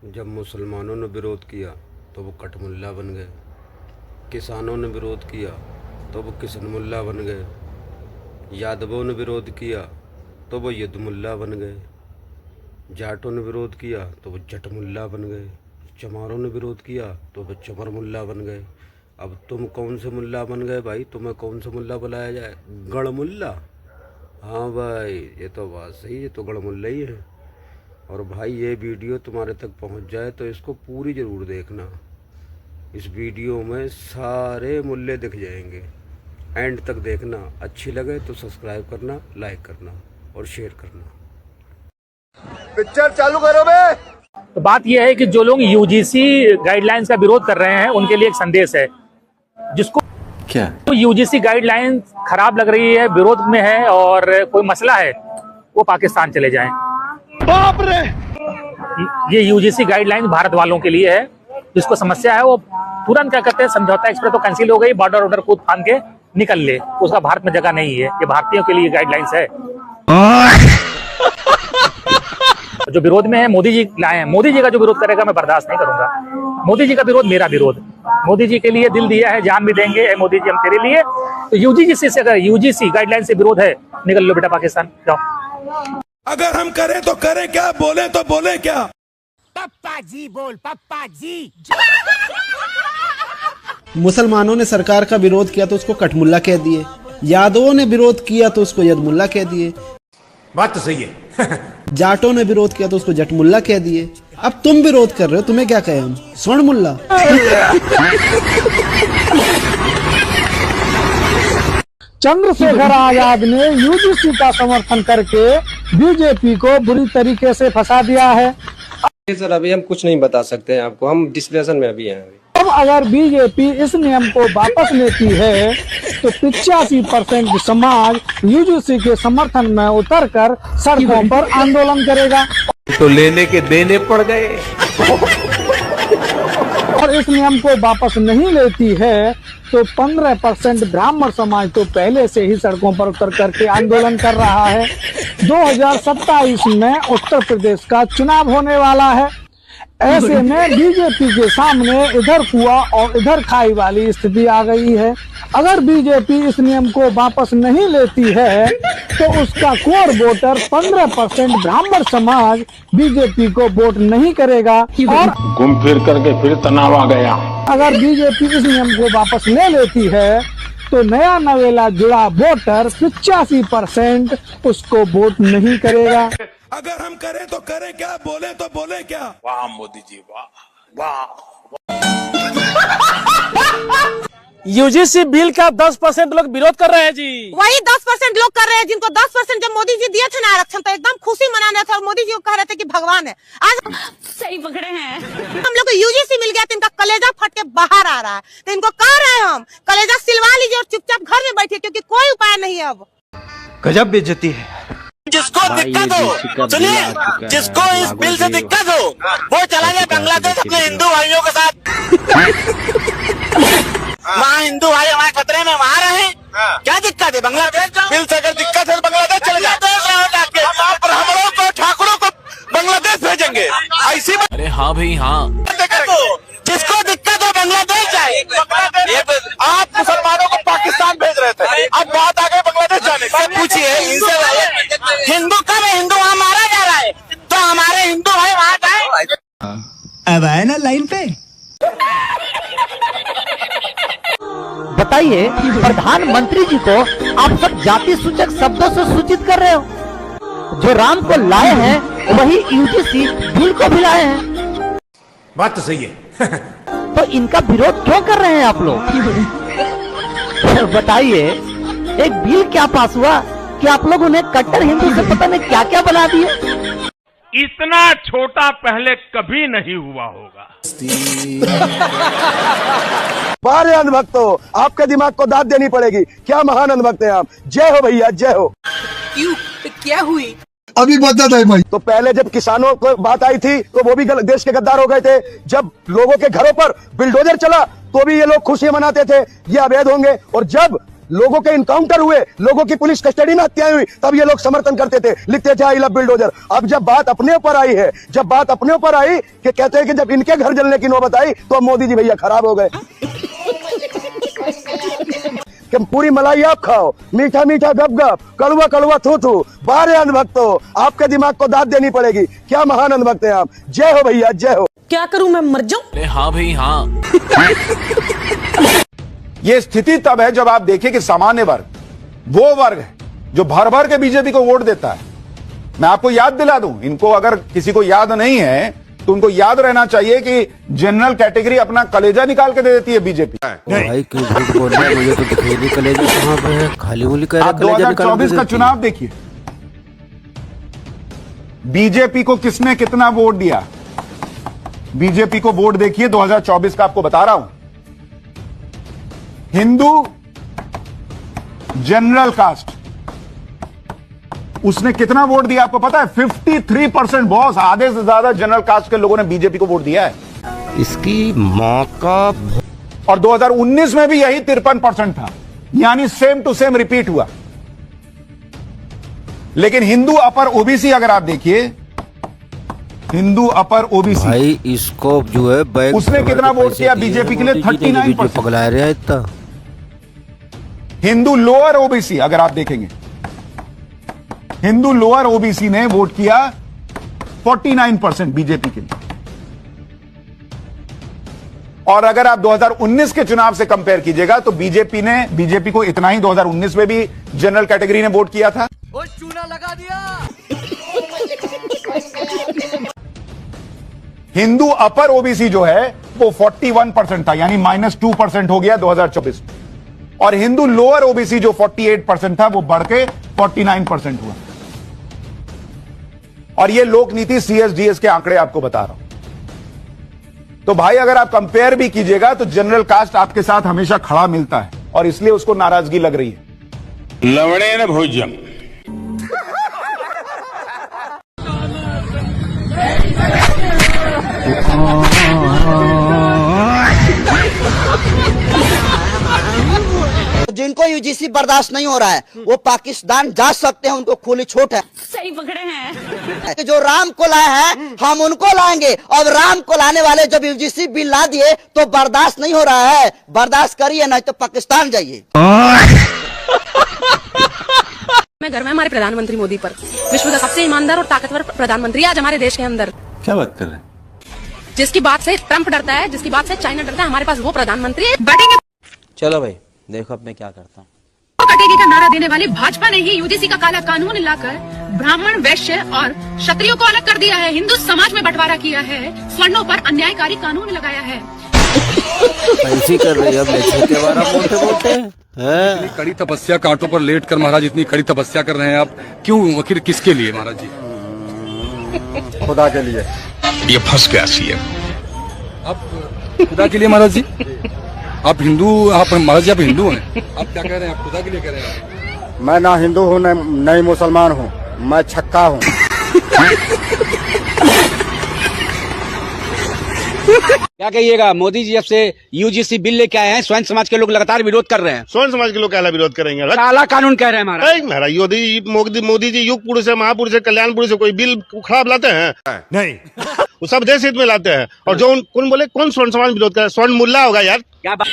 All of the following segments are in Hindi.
जब मुसलमानों ने विरोध किया तो वो कटमुल्ला बन गए, किसानों ने विरोध किया तो वो किसनमुल्ला बन गए, यादवों ने विरोध किया तो वो युद्धमुल्ला बन गए, जाटों ने विरोध किया तो वो जटमुल्ला बन गए, चमारों ने विरोध किया तो वो चमरमुल्ला बन गए। अब तुम कौन से मुल्ला बन गए भाई? तुम्हें कौन सा मुल्ला बुलाया जाए? गढ़मुल्ला? हाँ भाई, ये तो बात सही है, ये तो गढ़मुल्ला ही है। और भाई ये वीडियो तुम्हारे तक पहुंच जाए तो इसको पूरी ज़रूर देखना। इस वीडियो में सारे मुल्ले दिख जाएंगे, एंड तक देखना। अच्छी लगे तो सब्सक्राइब करना, लाइक करना और शेयर करना। पिक्चर चालू करो बे। तो बात यह है कि जो लोग यूजीसी गाइडलाइंस का विरोध कर रहे हैं उनके लिए एक संदेश है, जिसको क्या तो यूजीसी गाइडलाइंस खराब लग रही है, विरोध में है और कोई मसला है, वो पाकिस्तान चले जाएं। बाप रे! ये यूजीसी गाइडलाइंस भारत वालों के लिए है, जिसको समस्या है वो तुरंत क्या करते हैं, समझौता एक्सप्रेस तो कैंसिल हो गई, बॉर्डर ऑर्डर कूद फान के निकल ले, उसका भारत में जगह नहीं है। ये भारतीयों के लिए गाइडलाइंस है। जो विरोध में है, मोदी जी लाए हैं। मोदी जी का जो विरोध करेगा मैं बर्दाश्त नहीं करूंगा। मोदी जी का विरोध मेरा विरोध। मोदी जी के लिए दिल दिया है, जान भी देंगे। मोदी जी हम तेरे लिए। तो यूजीसी से अगर यूजीसी गाइडलाइन से विरोध है, निकल लो बेटा पाकिस्तान, जाओ। अगर हम करें तो करें क्या, बोले तो बोले क्या? पप्पा जी बोल, पप्पा जी। मुसलमानों ने सरकार का विरोध किया तो उसको कटमुल्ला कह दिए, यादवों ने विरोध किया तो उसको यदमुल्ला कह दिए, बात तो सही है। जाटों ने विरोध किया तो उसको जटमुल्ला कह दिए। अब तुम विरोध कर रहे हो, तुम्हें क्या कहे हम? स्वर्ण मुल्ला? चंद्रशेखर आजाद ने यूजीसी का समर्थन करके बीजेपी को बुरी तरीके से फंसा दिया है। सर अभी हम कुछ नहीं बता सकते हैं आपको, हम डिस्कशन में अभी हैं। अब अगर बीजेपी इस नियम को वापस लेती है तो 85% समाज यूजीसी के समर्थन में उतरकर सड़कों पर आंदोलन करेगा। तो लेने के देने पड़ गए। और इस नियम को वापस नहीं लेती है तो 15% ब्राह्मण समाज तो पहले से ही सड़कों पर उतर करके आंदोलन कर रहा है। 2027 में उत्तर प्रदेश का चुनाव होने वाला है। ऐसे में बीजेपी के सामने इधर कुआं और इधर खाई वाली स्थिति आ गई है। अगर बीजेपी इस नियम को वापस नहीं लेती है तो उसका कोर वोटर 15% ब्राह्मण समाज बीजेपी को वोट नहीं करेगा। और घूम फिर करके फिर तनाव आ गया। अगर बीजेपी इस नियम को वापस ले लेती है तो नया नवेला जुड़ा वोटर 85% उसको वोट नहीं करेगा। अगर हम करें तो करें क्या, बोले तो बोले क्या? वाह मोदी जी, वाह वाह। यूजीसी बिल का 10% लोग विरोध कर रहे हैं जी। वही 10% लोग कर रहे हैं, जिनको 10% जब मोदी जी दिए थे ना आरक्षण, तो एकदम खुशी मनाने थे और मोदी जी को कह रहे थे कि भगवान है। आज सही पकड़े हैं। हम लोग को यूजीसी मिल गया तो इनका कलेजा फट के बाहर आ रहा है। तो इनको कह रहे हैं हम कलेजा सिलवा लीजिए और चुपचाप घर में बैठिए, क्योंकि कोई उपाय नहीं है। अब गजब बेइज्जती है। जिसको दिक्कत हो, सुनिए, जिसको इस बिल से दिक्कत हो वो चला जाए बांग्लादेश अपने हिंदू भाइयों के साथ। वहाँ हिंदू भाई हमारे खतरे में, वहाँ रहे। क्या दिक्कत है? बांग्लादेश बिल से अगर दिक्कत है तो बांग्लादेश चले जाते हैं। हम ब्राह्मणों को, ठाकुरों को बांग्लादेश भेजेंगे ऐसी? अरे हाँ भाई हाँ। जिसको दिक्कत हो बांग्लादेश जाए। आप मुसलमानों को पाकिस्तान भेज रहे थे, अब बात आ गई बांग्लादेश जाने की। पूछिए इनसे, हिंदू कब है? हिंदू वहाँ मारा जा रहा है तो हमारे हिंदू भाई वहाँ जाए। अब आए ना लाइन पे। बताइए, प्रधानमंत्री जी को आप सब जाति सूचक शब्दों से सूचित कर रहे हो। जो राम को लाए हैं वही यूजीसी बिल को भी लाए हैं। बात तो सही है। तो इनका विरोध क्यों कर रहे हैं आप लोग? बताइए, एक बिल क्या पास हुआ कि आप लोग उन्हें कट्टर हिंदू से पता नहीं क्या क्या बना दिए। इतना छोटा पहले कभी नहीं हुआ होगा। बारे अंधभक्त हो, आपके दिमाग को दाद देनी पड़ेगी। क्या महान अंधभक्त हैं आप। जय हो भैया, जय हो। क्यों, क्या हुई? अभी बता है भाई। तो पहले जब किसानों को बात आई थी तो वो भी देश के गद्दार हो गए थे। जब लोगों के घरों पर बिल्डोजर चला तो भी ये लोग खुशियां मनाते थे, ये अवैध होंगे। और जब लोगों के इनकाउंटर हुए, लोगों की पुलिस कस्टडी में हत्याएं हुई, तब ये लोग समर्थन करते थे, लिखते थे आई लव बिल्डोजर। अब जब बात अपने ऊपर आई है, जब बात अपने ऊपर आई कि कहते हैं कि जब इनके घर जलने की नौबत आई तो अब मोदी जी भैया खराब हो गए कि पूरी मलाई आप खाओ, मीठा मीठा गप गप, कड़वा कड़वा थू थू। बारे अंधभक्तों, आपके दिमाग को दाद देनी पड़ेगी। क्या महान अंधभक्त हैं आप। जय हो भैया, जय हो। क्या करूं मैं, मर जाऊं? हाँ भाई हाँ। ये स्थिति तब है जब आप देखिए कि सामान्य वर्ग वो वर्ग है जो भर भर के बीजेपी को वोट देता है। मैं आपको याद दिला दूं, इनको अगर किसी को याद नहीं है तो उनको याद रहना चाहिए कि जनरल कैटेगरी अपना कलेजा निकाल के दे देती है बीजेपी। भाई क्यों झूठ बोल रहा है, मुझे तो दिखाई नहीं कलेजा कहां पे है, खाली गोली कह रहा है। 2024 का चुनाव देखिए, बीजेपी को किसने कितना वोट दिया। बीजेपी को वोट देखिए 2024 का, आपको बता रहा हूं। हिंदू जनरल कास्ट, उसने कितना वोट दिया आपको पता है? 53%। बॉस, आधे से ज्यादा जनरल कास्ट के लोगों ने बीजेपी को वोट दिया है। इसकी मां का। और 2019 में भी यही 53% था, यानी सेम टू सेम रिपीट हुआ। लेकिन हिंदू अपर ओबीसी अगर आप देखिए, हिंदू अपर ओबीसी भाई इसको जो है बैग उसने कितना वोट किया बीजेपी के लिए? 39%। पगला रहा है इतना। हिंदू लोअर ओबीसी अगर आप देखेंगे, हिंदू लोअर ओबीसी ने वोट किया 49% बीजेपी के लिए। और अगर आप 2019 के चुनाव से कंपेयर कीजिएगा तो बीजेपी को इतना ही 2019 में भी जनरल कैटेगरी ने वोट किया था। वो चूना लगा दिया। हिंदू अपर ओबीसी जो है वो 41% था, यानी -2% हो गया 2024। और हिंदू लोअर ओबीसी जो 48% था वो बढ़ के 49% हुआ। और ये लोक नीति CSDS के आंकड़े आपको बता रहा हूं। तो भाई अगर आप कंपेयर भी कीजिएगा तो जनरल कास्ट आपके साथ हमेशा खड़ा मिलता है और इसलिए उसको नाराजगी लग रही है। लवणे न भोजन। जिनको यूजीसी बर्दाश्त नहीं हो रहा है वो पाकिस्तान जा सकते हैं, उनको खुली छूट है। सही पकड़े हैं। जो राम को लाए हैं हम उनको लाएंगे। अब राम को लाने वाले जब यूजीसी बिल ला दिए तो बर्दाश्त नहीं हो रहा है, बर्दाश्त करिए नहीं तो पाकिस्तान जाइए। मैं गर्व है हमारे प्रधानमंत्री मोदी पर, विश्व का सबसे ईमानदार और ताकतवर प्रधानमंत्री आज हमारे देश के अंदर। क्या बात कर रहे हैं? जिसकी बात से ट्रंप डरता है, जिसकी बात से चाइना डरता है, हमारे पास वो प्रधानमंत्री है। बढ़ेंगे। चलो भाई देखो अब मैं क्या करता हूँ। कटेगी का नारा देने वाली भाजपा ने ही यूजीसी का काला कानून लाकर ब्राह्मण, वैश्य और क्षत्रियों को अलग कर दिया है, हिंदू समाज में बंटवारा किया है, स्वर्णों पर अन्यायकारी कानून लगाया है। ऐसी कर रही है अब के बारे में बोलते हैं। कड़ी तपस्या कांटों पर लेट कर महाराज इतनी कड़ी तपस्या कर रहे हैं आप, क्यों? आखिर किसके लिए महाराज जी? खुदा के लिए। ये फंस गया सीएम। आप खुदा के लिए महाराज जी? आप हिंदू, आप महाराज जी आप हिंदू हैं, आप क्या कह रहे हैं? आप खुदा के लिए कह रहे हैं? मैं ना हिंदू हूँ नहीं मुसलमान हूँ, मैं छक्का हूँ। क्या कहिएगा? मोदी जी जब से यूजीसी बिल लेके आए हैं स्वयं समाज के लोग लगातार विरोध कर रहे हैं। स्वयं समाज के लोग क्या विरोध करेंगे? काला कानून कह रहे हैं महाराज। मोदी जी युग पुरुष है, महापुरुष है, कल्याण पुरुष है, कोई बिल खराब लाते हैं? नहीं, वो सब देश हित में लाते हैं। और जो कौन बोले कौन स्वर्ण समाज विरोध करे? स्वर्ण मुल्ला होगा यार। क्या बात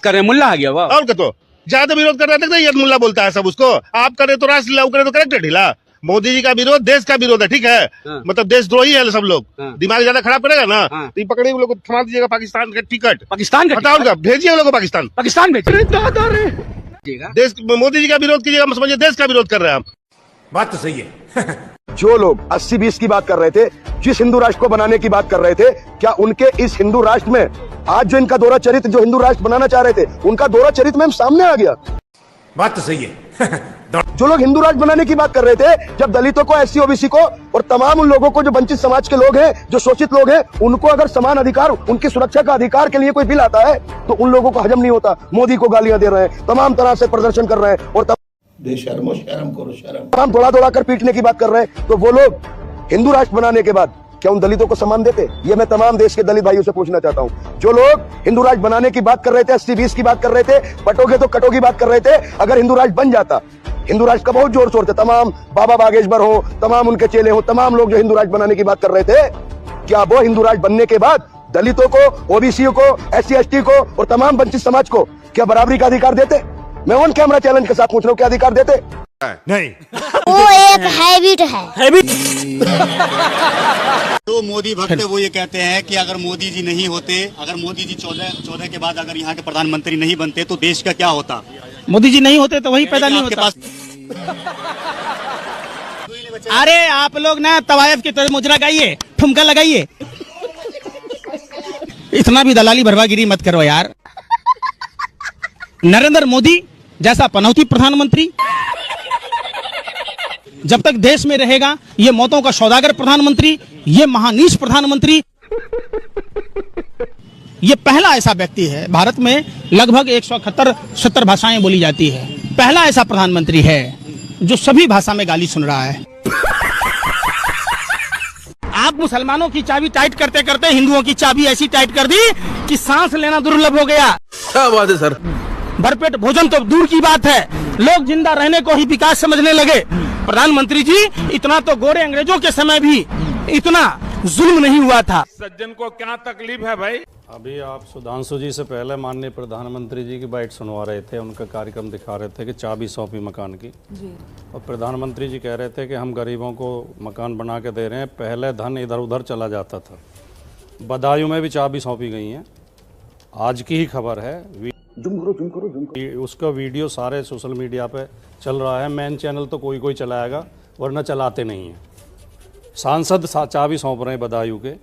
कर रहे हैं? मुल्ला आ गया वाह। और क्या, तो ज्यादा विरोध कर रहे थे ये मुल्ला बोलता है सब उसको। आप करे तो राष्ट्र लीला, करे तो करेक्टर ढीला। मोदी जी का विरोध देश का विरोध है, ठीक है? मतलब देशद्रोही है सब लोग। दिमाग ज्यादा खराब करेगा ना तो ये पकड़े लोग थमा दीजिएगा पाकिस्तान का टिकट। पाकिस्तान का हटाओ, भेजिए लोगों को पाकिस्तान। पाकिस्तान भेजिए। देश मोदी जी का विरोध कीजिएगा, समझिए देश का विरोध कर रहे हैं आप। बात तो सही है। जो लोग 80-20 की बात कर रहे थे, जिस हिंदू राष्ट्र को बनाने की बात कर रहे थे, क्या उनके इस हिंदू राष्ट्र में आज जो इनका दोहरा चरित्र, जो हिंदू राष्ट्र बनाना चाह रहे थे, उनका दोहरा चरित्र में सामने आ गया? बात तो सही है। जो लोग हिंदू राष्ट्र बनाने की बात कर रहे थे, जब दलितों को, SC OBC को और तमाम उन लोगों को जो वंचित समाज के लोग हैं, जो शोषित लोग हैं, उनको अगर समान अधिकार, उनकी सुरक्षा का अधिकार के लिए कोई बिल आता है तो उन लोगों को हजम नहीं होता। मोदी को गालियां दे रहे हैं, तमाम तरह से प्रदर्शन कर रहे हैं और तमाम थोड़ा कर पीटने की बात कर रहे हैं। तो वो लोग हिंदू राष्ट्र बनाने के बाद क्या उन दलितों को सम्मान देते? ये मैं तमाम देश के दलित भाइयों से पूछना चाहता हूं। जो लोग हिंदू राज बनाने की बात कर रहे थे, 80-20 की बात कर रहे थे, बटोगे तो कटो की बात कर रहे थे, अगर हिंदू राज बन जाता, हिंदू राज का बहुत जोर शोर थे, तमाम बाबा बागेश्वर हो, तमाम उनके चेले हो, तमाम लोग जो हिंदू राज बनाने की बात कर रहे थे, क्या वो हिंदू राज बनने के बाद दलितों को, ओबीसी को, SC/ST को और तमाम वंचित समाज को क्या बराबरी का अधिकार देते? मैं ऑन कैमरा चैलेंज के साथ पूछ रहा हूं, क्या अधिकार देते? नहीं। वो एक हैबिट है। तो मोदी भक्त वो ये कहते हैं कि अगर मोदी जी नहीं होते, अगर मोदी जी 14 के बाद अगर यहाँ के प्रधानमंत्री नहीं बनते तो देश का क्या होता? मोदी जी नहीं होते तो वही पैदा नहीं होता। अरे आप लोग ना तवायफ की तरह मुजरा गाइए, ठुमका लगाइए, इतना भी दलाली भरवागिरी मत करो यार। नरेंद्र मोदी जैसा पनौती प्रधानमंत्री जब तक देश में रहेगा, ये मौतों का सौदागर प्रधानमंत्री, ये महानीच प्रधानमंत्री, ये पहला ऐसा व्यक्ति है, भारत में लगभग 170 भाषाएं बोली जाती है, पहला ऐसा प्रधानमंत्री है जो सभी भाषा में गाली सुन रहा है। आप मुसलमानों की चाबी टाइट करते करते हिंदुओं की चाबी ऐसी टाइट कर दी कि सांस लेना दुर्लभ हो गया। क्या बात है सर। भरपेट भोजन तो दूर की बात है, लोग जिंदा रहने को ही विकास समझने लगे। प्रधानमंत्री जी, इतना तो गोरे अंग्रेजों के समय भी इतना जुल्म नहीं हुआ था। सज्जन को क्या तकलीफ है भाई? अभी आप सुधांशु जी से पहले माननीय प्रधानमंत्री जी की बाइट सुनवा रहे थे, उनका कार्यक्रम दिखा रहे थे कि चाबी सौंपी मकान की जी। और प्रधानमंत्री जी कह रहे थे कि हम गरीबों को मकान बना के दे रहे हैं, पहले धन इधर उधर चला जाता था। बदायूं में भी चाबी सौंपी गई हैं, आज की ही खबर है। उसका वीडियो सारे सोशल मीडिया पे चल रहा है, मेन चैनल तो कोई कोई चलाएगा, वरना चलाते नहीं हैं। सांसद चाबी सौंप रहे हैं बदायूं के,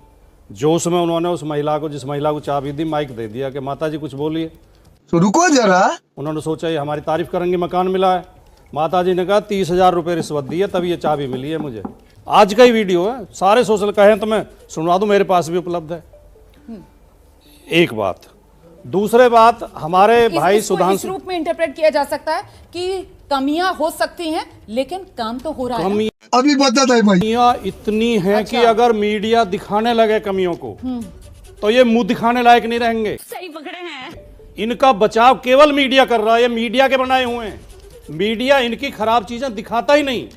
जोश में उन्होंने उस महिला को, जिस महिला को चाबी दी, माइक दे दिया कि माता जी कुछ बोलिए। तो रुको जरा, उन्होंने सोचा ये हमारी तारीफ करेंगे, मकान मिला है। माता जी ने कहा 30,000 रुपये रिश्वत दी है तब ये चाबी मिली है मुझे। आज का ही वीडियो है, सारे सोशल कहें तो मैं सुनवा दूं, मेरे पास भी उपलब्ध है। एक बात। दूसरे बात, हमारे भाई सुधांशु, इस रूप में इंटरप्रेट किया जा सकता है कि कमियां हो सकती हैं लेकिन काम तो हो रहा है। अभी बता दे भाई, कमियां इतनी हैं कि अगर मीडिया दिखाने लगे कमियों को तो ये मुंह दिखाने लायक नहीं रहेंगे। सही पकड़े हैं। इनका बचाव केवल मीडिया कर रहा है, ये मीडिया के बनाए हुए हैं। मीडिया इनकी खराब चीजें दिखाता ही नहीं।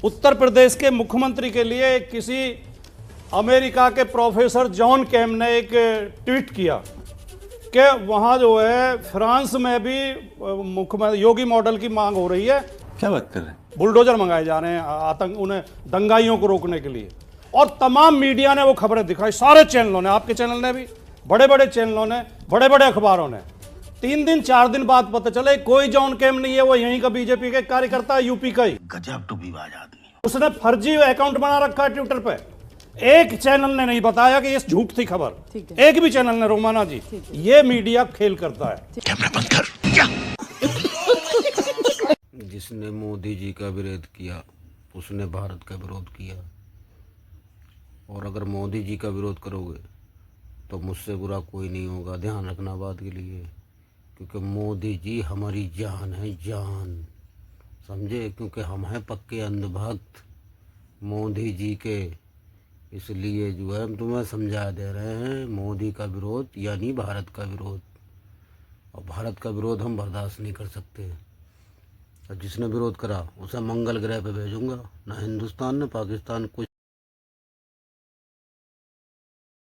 उत्तर प्रदेश के मुख्यमंत्री के लिए किसी अमेरिका के प्रोफेसर जॉन कैम ने एक ट्वीट किया कि वहाँ जो है फ्रांस में भी मुख्यमंत्री योगी मॉडल की मांग हो रही है। क्या बात कर रहे हैं? बुलडोजर मंगाए जा रहे हैं आतंक, उन्हें दंगाइयों को रोकने के लिए। और तमाम मीडिया ने वो खबरें दिखाई, सारे चैनलों ने, आपके चैनल ने भी, बड़े बड़े चैनलों ने, बड़े बड़े अखबारों ने। 3 दिन 4 दिन बाद पता चले कोई जॉन कैम नहीं है, वो यहीं का बीजेपी का कार्यकर्ता है, यूपी का ही। गजब टूबीबाज आदमी। उसने फर्जी अकाउंट बना रखा है ट्विटर पे। एक चैनल ने नहीं बताया कि ये झूठ थी खबर, एक भी चैनल ने। रोमाना जी, ये मीडिया खेल करता है। कैमरा बंद कर। जिसने मोदी जी का विरोध किया उसने भारत का विरोध किया, और अगर मोदी जी का विरोध करोगे तो मुझसे बुरा कोई नहीं होगा। ध्यान रखना बात के लिए, क्योंकि मोदी जी हमारी जान है, जान, समझे? क्योंकि हम हैं पक्के अंधभक्त मोदी जी के। इसलिए जो है हम तुम्हें समझा दे रहे हैं, मोदी का विरोध यानी भारत का विरोध, और भारत का विरोध हम बर्दाश्त नहीं कर सकते। और जिसने विरोध करा उसे मंगल ग्रह पे भेजूंगा। ना हिंदुस्तान, ना पाकिस्तान कुछ